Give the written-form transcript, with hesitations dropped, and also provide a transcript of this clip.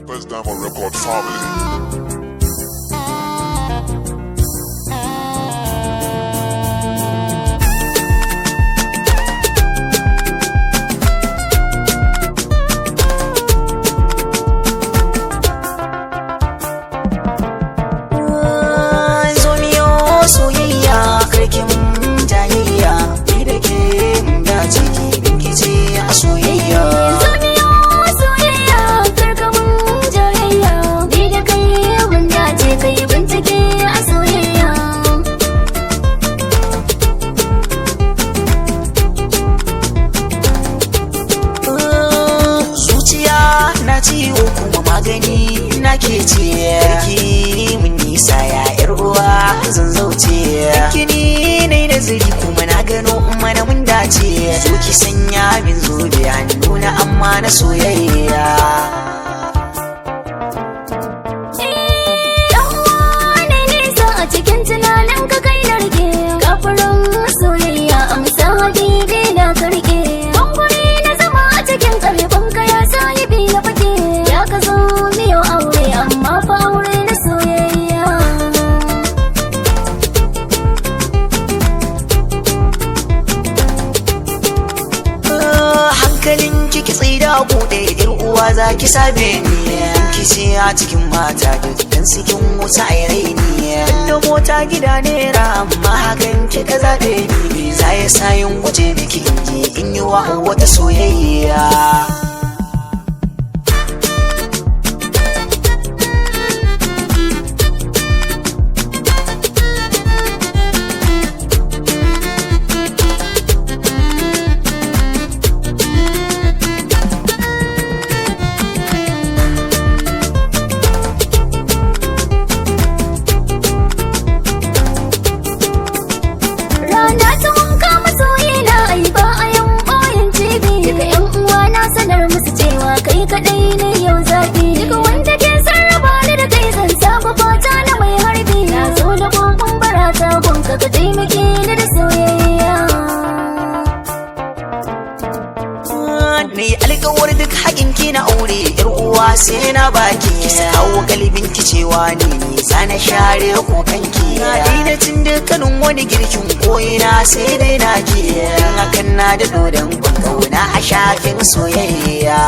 First Diamond Record family. Ciwo kuma magani nake ce ki mun nisa ya yar uwa zan zauce kini ne nazari kuma na gano mana mun dace zo ki sanya min zobe hannuna amma na soyayya a cikin tunanin ka kai na rike kafurin soyayya amsa habibi na karke bangare na zama a cikin kalbin ka ya sayi bi na fake ya ka zo miyo aure amma fa aure na soyayya hankalin kiki tsida bude yar uwa za ki sabe ni kice a cikin mata dukkan cikin wuta a raini da mota gida nera amma hakan kika zabe ni za ya sayin guje miki in yi wa wata soyayya kai kadai ne yau zafi duka wanda ke sarrafa ni da kai zan saba fata na mai harbi na zo da kokon barata gonka ka taimake ni da soyayya ni alƙawar duk haƙin ki na aure yar uwa sai na baki ki kawo galibin ki cewa ni ne sana share kokan ki na cin dukkanin wani girkin koyina sai dai na ke hakan na da dodon kauna a shafin soyayya